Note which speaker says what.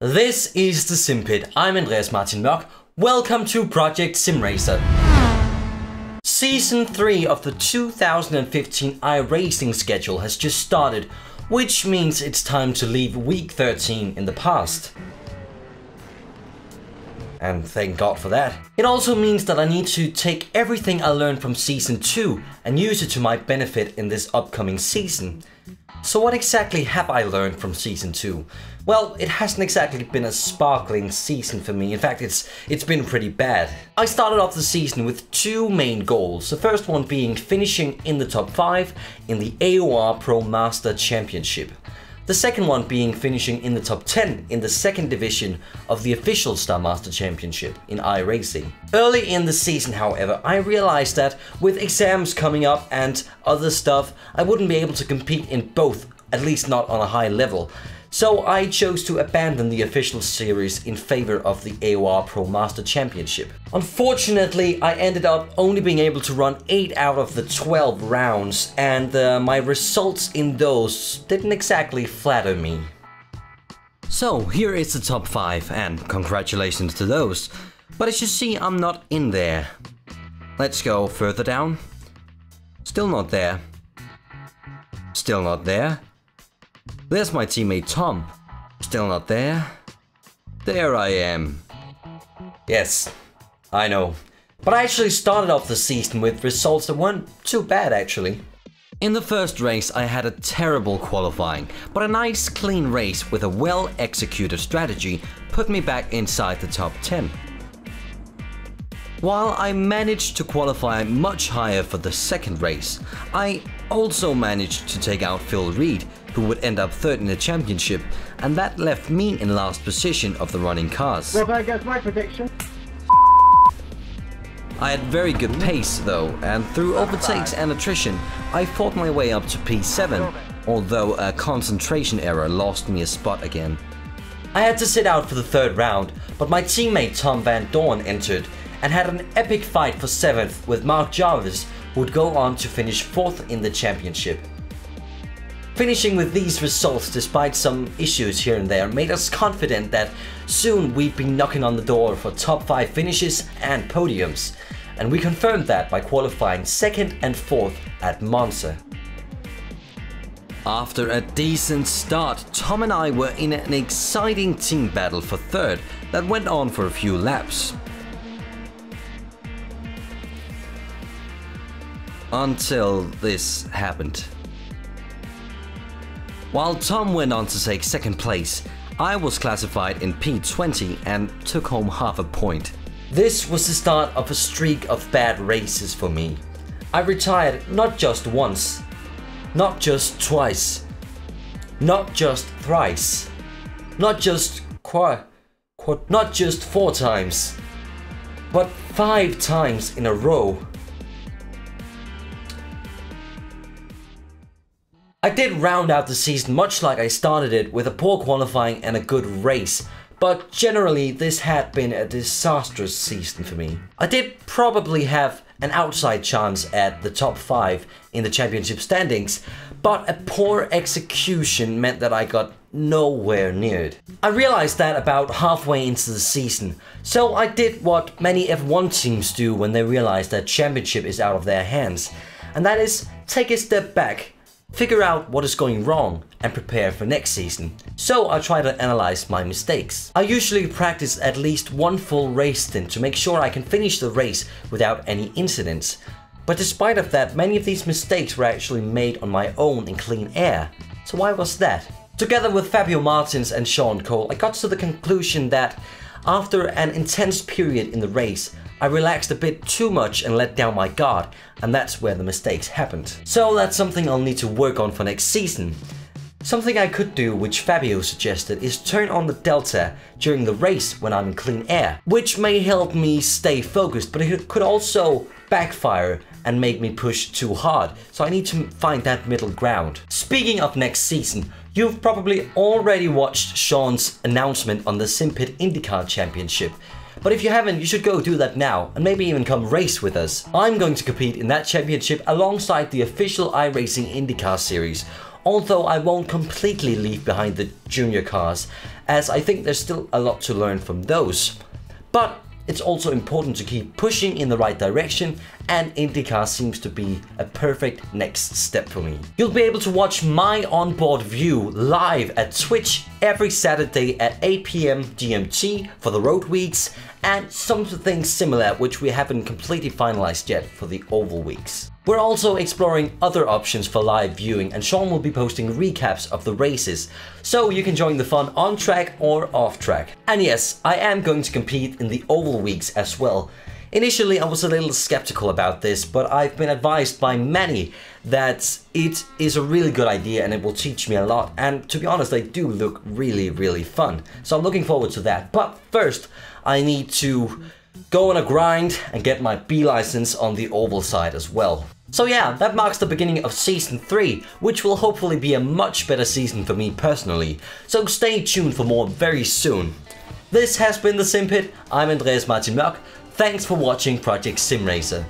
Speaker 1: This is the Simpit. I'm Andreas Martin Mørk. Welcome to Project Sim Racer. Season 3 of the 2015 iRacing schedule has just started, which means it's time to leave week 13 in the past. And thank God for that. It also means that I need to take everything I learned from Season 2 and use it to my benefit in this upcoming season. So what exactly have I learned from Season 2? Well, it hasn't exactly been a sparkling season for me. In fact, it's been pretty bad. I started off the season with two main goals. The first one being finishing in the top 5 in the AOR Pro Master Championship. The second one being finishing in the top 10 in the second division of the official Star Mazda Championship in iRacing. Early in the season, however, I realized that with exams coming up and other stuff, I wouldn't be able to compete in both, at least not on a high level. So I chose to abandon the official series in favor of the AOR Pro Master Championship. Unfortunately, I ended up only being able to run 8 out of the 12 rounds, and my results in those didn't exactly flatter me. So here is the top 5, and congratulations to those. But as you see, I'm not in there. Let's go further down. Still not there. Still not there. There's my teammate Tom. Still not there. There I am. Yes, I know. But I actually started off the season with results that weren't too bad actually. In the first race I had a terrible qualifying, but a nice clean race with a well executed strategy put me back inside the top 10. While I managed to qualify much higher for the second race, I also managed to take out Phil Reed, who would end up third in the championship, and that left me in last position of the running cars.
Speaker 2: Well, there goes my prediction.
Speaker 1: I had very good pace though, and through overtakes and attrition, I fought my way up to P7, although a concentration error lost me a spot again. I had to sit out for the third round, but my teammate Tom Van Dorn entered and had an epic fight for 7th with Mark Jarvis, who would go on to finish 4th in the championship. Finishing with these results despite some issues here and there made us confident that soon we'd be knocking on the door for top 5 finishes and podiums, and we confirmed that by qualifying 2nd and 4th at Monza. After a decent start, Tom and I were in an exciting team battle for 3rd that went on for a few laps. Until this happened. While Tom went on to take 2nd place, I was classified in P20 and took home half a point. This was the start of a streak of bad races for me. I retired not just once, not just twice, not just thrice, not just not just 4 times, but 5 times in a row. I did round out the season much like I started it, with a poor qualifying and a good race, but generally this had been a disastrous season for me. I did probably have an outside chance at the top 5 in the championship standings, but a poor execution meant that I got nowhere near it. I realized that about halfway into the season, so I did what many F1 teams do when they realize that championship is out of their hands, and that is take a step back, figure out what is going wrong, and prepare for next season. So I try to analyze my mistakes. I usually practice at least one full race stint to make sure I can finish the race without any incidents. But despite of that, many of these mistakes were actually made on my own in clean air. So why was that? Together with Fabio Martins and Sean Cole, I got to the conclusion that after an intense period in the race, I relaxed a bit too much and let down my guard, and that's where the mistakes happened. So that's something I'll need to work on for next season. Something I could do, which Fabio suggested, is turn on the delta during the race when I'm in clean air, which may help me stay focused, but it could also backfire and make me push too hard, so I need to find that middle ground. Speaking of next season, you've probably already watched Sean's announcement on the Simpit IndyCar Championship. But if you haven't, you should go do that now and maybe even come race with us. I'm going to compete in that championship alongside the official iRacing IndyCar series, although I won't completely leave behind the junior cars, as I think there's still a lot to learn from those. But it's also important to keep pushing in the right direction, and IndyCar seems to be a perfect next step for me. You'll be able to watch my onboard view live at Twitch every Saturday at 8 PM GMT for the road weeks, and something similar which we haven't completely finalized yet for the oval weeks. We're also exploring other options for live viewing, and Sean will be posting recaps of the races, so you can join the fun on track or off track. And yes, I am going to compete in the oval weeks as well. Initially I was a little skeptical about this, but I've been advised by many that it is a really good idea and it will teach me a lot, and to be honest, they do look really fun. So I'm looking forward to that. But first, I need to go on a grind and get my B license on the oval side as well. So yeah, that marks the beginning of Season 3, which will hopefully be a much better season for me personally. So stay tuned for more very soon. This has been the Simpit. I'm Andreas Martin Mørk. Thanks for watching Project Sim Racer.